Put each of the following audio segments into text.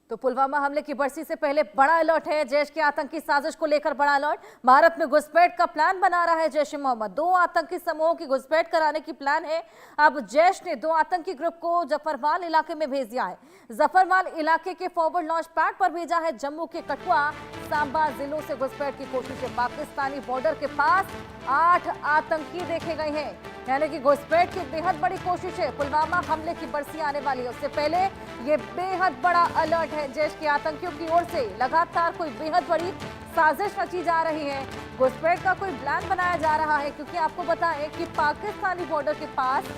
तो पुलवामा हमले की बरसी से पहले बड़ा अलर्ट है। जैश की आतंकी साजिश को लेकर बड़ा अलर्ट। भारत में घुसपैठ का प्लान बना रहा है जैश ए मोहम्मद। 2 आतंकी समूहों की घुसपैठ कराने की प्लान है। अब जैश ने 2 आतंकी ग्रुप को जफरवाल इलाके में भेज दिया है। जफरवाल इलाके के फॉरवर्ड लॉन्च पैड पर भेजा है। जम्मू के कठुआ, सांबा जिलों से घुसपैठ की कोशिश है। पाकिस्तानी बॉर्डर के पास 8 आतंकी देखे गए हैं, यानी कि घुसपैठ की बेहद बड़ी कोशिश है। पुलवामा हमले की बरसी आने वाली है, उससे पहले ये बेहद बड़ा अलर्ट है। जैश के आतंकियों की ओर से लगातार कोई बेहद बड़ी साजिश रची जा रही है। घुसपैठ का कोई प्लान बनाया जा रहा है, क्योंकि आपको बताएं कि पाकिस्तानी बॉर्डर के पास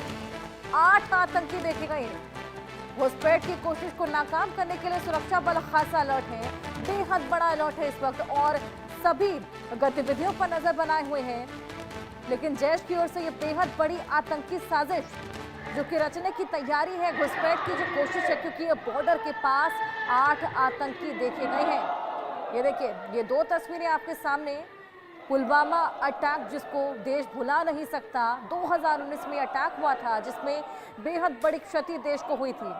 8 आतंकी देखे गए हैं। घुसपैठ की कोशिश को नाकाम करने के लिए सुरक्षा बल खासा अलर्ट है। बेहद बड़ा अलर्ट है इस वक्त और सभी गतिविधियों पर नजर बनाए हुए हैं। लेकिन जैश की ओर से ये बेहद बड़ी आतंकी साजिश जो कि रचने की तैयारी है, घुसपैठ की जो कोशिश है, क्योंकि ये बॉर्डर के पास 8 आतंकी देखे गए हैं। ये देखिए, ये 2 तस्वीरें आपके सामने। पुलवामा अटैक जिसको देश भुला नहीं सकता, 2019 में अटैक हुआ था जिसमें बेहद बड़ी क्षति देश को हुई थी।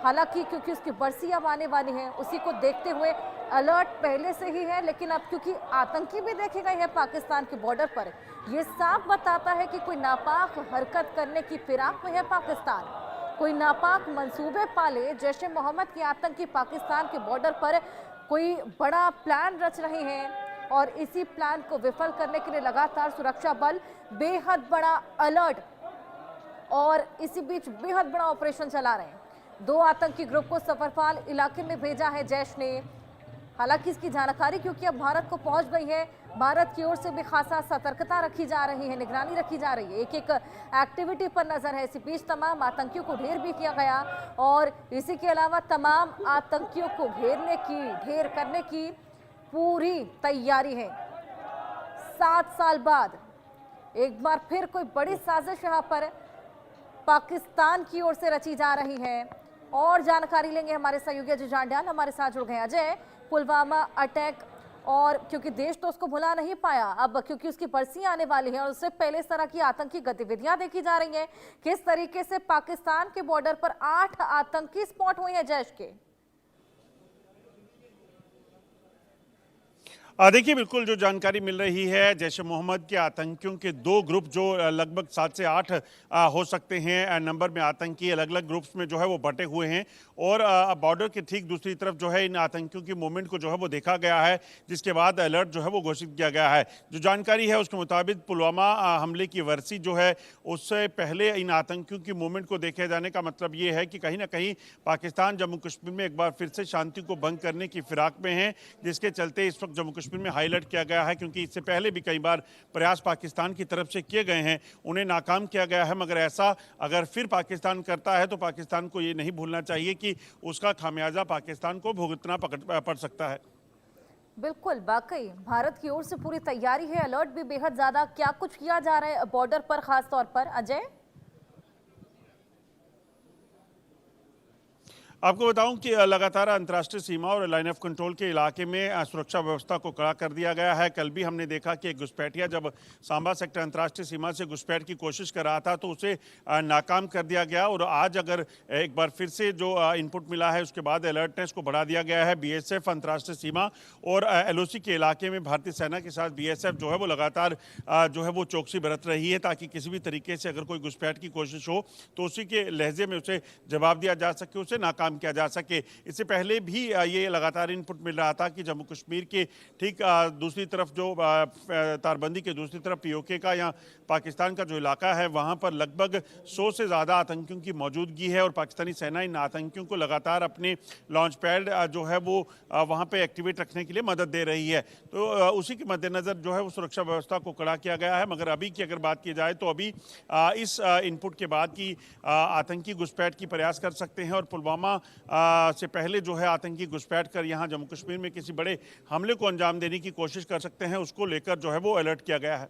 हालांकि क्योंकि उसकी बरसी अब आने वाली है, उसी को देखते हुए अलर्ट पहले से ही है, लेकिन अब क्योंकि आतंकी भी देखे गए हैं पाकिस्तान के बॉर्डर पर, यह साफ बताता है कि कोई नापाक हरकत करने की फिराक में है पाकिस्तान। कोई नापाक मंसूबे पाले जैश ए मोहम्मद की आतंकी पाकिस्तान के बॉर्डर पर कोई बड़ा प्लान रच रहे हैं और इसी प्लान को विफल करने के लिए लगातार सुरक्षा बल बेहद बड़ा अलर्ट और इसी बीच बेहद बड़ा ऑपरेशन चला रहे हैं। 2 आतंकी ग्रुप को सफरवाल इलाके में भेजा है जैश ने। हालांकि इसकी जानकारी क्योंकि अब भारत को पहुंच गई है, भारत की ओर से भी खासा सतर्कता रखी जा रही है, निगरानी रखी जा रही है। एक एक्टिविटी पर नजर है। इसी बीच तमाम आतंकियों को ढेर भी किया गया और इसी के अलावा तमाम आतंकियों को ढेर करने की पूरी तैयारी है। 7 साल बाद एक बार फिर कोई बड़ी साजिश यहाँ पर पाकिस्तान की ओर से रची जा रही है। और जानकारी लेंगे हमारे सहयोगी अजय जांड्याल हमारे साथ जुड़ गए हैं। अजय, पुलवामा अटैक और क्योंकि देश तो उसको भुला नहीं पाया, अब क्योंकि उसकी बरसी आने वाली है और उससे पहले इस तरह की आतंकी गतिविधियां देखी जा रही हैं, किस तरीके से पाकिस्तान के बॉर्डर पर 8 आतंकी स्पॉट हुए हैं जैश के? देखिए, बिल्कुल जो जानकारी मिल रही है, जैश ए मोहम्मद के आतंकियों के 2 ग्रुप जो लगभग 7 से 8 हो सकते हैं नंबर में आतंकी, अलग अलग ग्रुप्स में जो है वो बटे हुए हैं और बॉर्डर के ठीक दूसरी तरफ जो है इन आतंकियों की मूवमेंट को जो है वो देखा गया है, जिसके बाद अलर्ट जो है वो घोषित किया गया है। जो जानकारी है उसके मुताबिक पुलवामा हमले की वर्सी जो है उससे पहले इन आतंकियों की मूवमेंट को देखे जाने का मतलब ये है कि कहीं ना कहीं पाकिस्तान जम्मू कश्मीर में एक बार फिर से शांति को भंग करने की फिराक में है, जिसके चलते इस वक्त जम्मू में हाईलाइट किया गया है। क्योंकि इससे पहले भी कई बार प्रयास पाकिस्तान की तरफ से किए गए हैं, उन्हें नाकाम किया गया है, मगर ऐसा अगर फिर पाकिस्तान करता है तो पाकिस्तान को ये नहीं भूलना चाहिए कि उसका खामियाजा पाकिस्तान को भुगतना पड़ सकता है। बिल्कुल, वाकई भारत की ओर से पूरी तैयारी है, अलर्ट भी बेहद ज्यादा। क्या कुछ किया जा रहा है बॉर्डर पर खास तौर पर, अजय? आपको बताऊं कि लगातार अंतर्राष्ट्रीय सीमा और लाइन ऑफ कंट्रोल के इलाके में सुरक्षा व्यवस्था को कड़ा कर दिया गया है। कल भी हमने देखा कि एक घुसपैठिया जब सांबा सेक्टर अंतर्राष्ट्रीय सीमा से घुसपैठ की कोशिश कर रहा था तो उसे नाकाम कर दिया गया और आज अगर एक बार फिर से जो इनपुट मिला है उसके बाद अलर्टनेस को बढ़ा दिया गया है। बीएसएफ अंतर्राष्ट्रीय सीमा और एलओसी के इलाके में भारतीय सेना के साथ बीएसएफ जो है वो लगातार जो है वो चौकसी बरत रही है, ताकि किसी भी तरीके से अगर कोई घुसपैठ की कोशिश हो तो उसी के लहजे में उसे जवाब दिया जा सके, उसे नाकाम किया जा सके। इससे पहले भी ये लगातार इनपुट मिल रहा था कि जम्मू कश्मीर के ठीक दूसरी तरफ जो तारबंदी के दूसरी तरफ पीओके का या पाकिस्तान का जो इलाका है वहां पर लगभग 100 से ज़्यादा आतंकियों की मौजूदगी है और पाकिस्तानी सेना इन आतंकियों को लगातार अपने लॉन्च पैड जो है वो वहां पे एक्टिवेट रखने के लिए मदद दे रही है। तो उसी के मद्देनज़र जो है वो सुरक्षा व्यवस्था को कड़ा किया गया है। मगर अभी की अगर बात की जाए तो अभी इस इनपुट के बाद की आतंकी घुसपैठ की प्रयास कर सकते हैं और पुलवामा से पहले जो है आतंकी घुसपैठ कर यहाँ जम्मू कश्मीर में किसी बड़े हमले को अंजाम देने की कोशिश कर सकते हैं, उसको लेकर जो है वो अलर्ट किया गया है।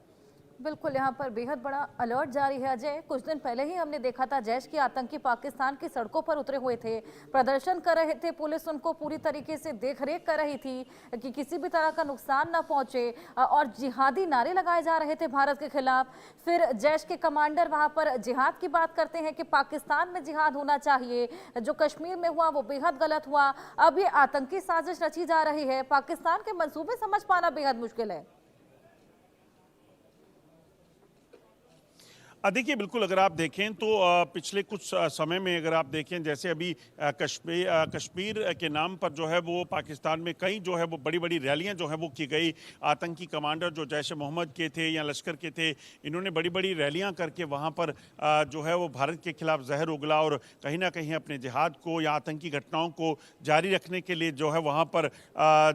बिल्कुल, यहाँ पर बेहद बड़ा अलर्ट जारी है अजय। कुछ दिन पहले ही हमने देखा था जैश के आतंकी पाकिस्तान की सड़कों पर उतरे हुए थे, प्रदर्शन कर रहे थे, पुलिस उनको पूरी तरीके से देखरेख कर रही थी कि किसी भी तरह का नुकसान ना पहुंचे और जिहादी नारे लगाए जा रहे थे भारत के खिलाफ। फिर जैश के कमांडर वहां पर जिहाद की बात करते हैं कि पाकिस्तान में जिहाद होना चाहिए, जो कश्मीर में हुआ वो बेहद गलत हुआ। अब ये आतंकी साजिश रची जा रही है, पाकिस्तान के मंसूबे समझ पाना बेहद मुश्किल है। देखिए बिल्कुल अगर आप देखें तो पिछले कुछ समय में अगर आप देखें जैसे अभी कश्मीर के नाम पर जो है वो पाकिस्तान में कई जो है वो बड़ी बड़ी रैलियां जो है वो की गई। आतंकी कमांडर जो जैश ए मोहम्मद के थे या लश्कर के थे, इन्होंने बड़ी बड़ी रैलियां करके वहां पर जो है वो भारत के खिलाफ जहर उगला और कहीं ना कहीं अपने जिहाद को या आतंकी घटनाओं को जारी रखने के लिए जो है वहां पर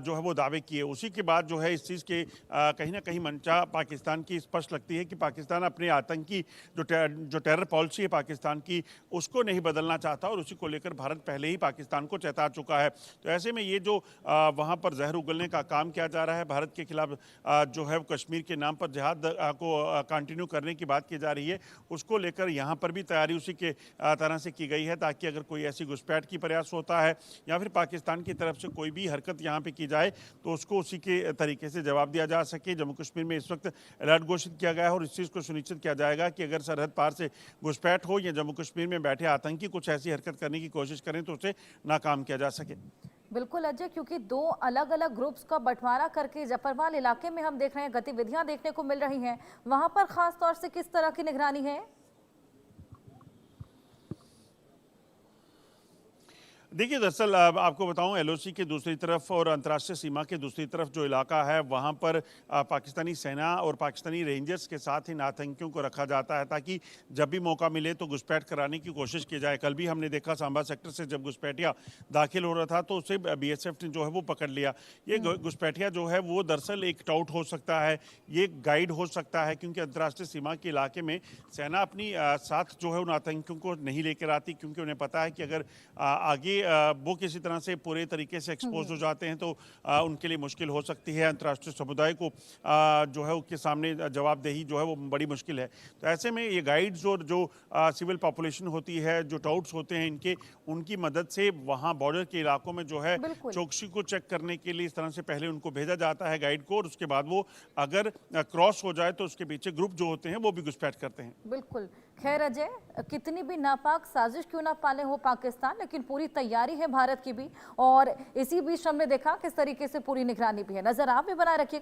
जो है वो दावे किए। उसी के बाद जो है इस चीज़ के कहीं ना कहीं मंशा पाकिस्तान की स्पष्ट लगती है कि पाकिस्तान अपने आतंकी जो टेरर पॉलिसी है पाकिस्तान की उसको नहीं बदलना चाहता और उसी को लेकर भारत पहले ही पाकिस्तान को चेता चुका है। तो ऐसे में ये जो वहाँ पर जहर उगलने का काम किया जा रहा है, भारत के खिलाफ जो है कश्मीर के नाम पर जिहाद को कंटिन्यू करने की बात की जा रही है, उसको लेकर यहाँ पर भी तैयारी उसी के तरह से की गई है ताकि अगर कोई ऐसी घुसपैठ की प्रयास होता है या फिर पाकिस्तान की तरफ से कोई भी हरकत यहाँ पे की जाए तो उसको उसी के तरीके से जवाब दिया जा सके। जम्मू कश्मीर में इस वक्त अलर्ट घोषित किया गया है और इस चीज़ को सुनिश्चित किया जाएगा कि अगर सरहद पार से घुसपैठ हो या जम्मू कश्मीर में बैठे आतंकी कुछ ऐसी हरकत करने की कोशिश करें तो उसे नाकाम किया जा सके। बिल्कुल अजय, क्योंकि दो अलग अलग ग्रुप्स का बंटवारा करके जफरवाल इलाके में हम देख रहे हैं गतिविधियां देखने को मिल रही हैं, वहां पर खास तौर से किस तरह की निगरानी है? देखिए दरअसल आपको बताऊं एलओसी के दूसरी तरफ और अंतर्राष्ट्रीय सीमा के दूसरी तरफ जो इलाका है वहां पर पाकिस्तानी सेना और पाकिस्तानी रेंजर्स के साथ इन आतंकियों को रखा जाता है ताकि जब भी मौका मिले तो घुसपैठ कराने की कोशिश की जाए। कल भी हमने देखा सांबा सेक्टर से जब घुसपैठिया दाखिल हो रहा था तो उसे बीएसएफ ने जो है वो पकड़ लिया। ये घुसपैठिया जो है वो दरअसल एक टाउट हो सकता है, ये गाइड हो सकता है क्योंकि अंतर्राष्ट्रीय सीमा के इलाके में सेना अपनी साथ जो है उन आतंकियों को नहीं लेकर आती क्योंकि उन्हें पता है कि अगर आगे वो किसी तरह से पूरे तरीके से एक्सपोज हो जाते हैं तो उनके लिए मुश्किल हो सकती है। अंतर्राष्ट्रीय समुदाय को जो है उसके सामने जवाबदेही जो है वो बड़ी मुश्किल है। तो ऐसे में ये गाइड्स और जो सिविल पॉपुलेशन होती है, जो टाउट्स होते हैं इनके, उनकी मदद से वहाँ बॉर्डर के इलाकों में जो है चौकसी को चेक करने के लिए इस तरह से पहले उनको भेजा जाता है गाइड को और उसके बाद वो अगर क्रॉस हो जाए तो उसके पीछे ग्रुप जो होते हैं वो भी घुसपैठ करते हैं। बिल्कुल। खैर अजय, कितनी भी नापाक साजिश क्यों ना पाले हो पाकिस्तान, लेकिन पूरी तैयारी है भारत की भी और इसी बीच हमने देखा किस तरीके से पूरी निगरानी भी है। नजर आप भी बनाए रखिएगा।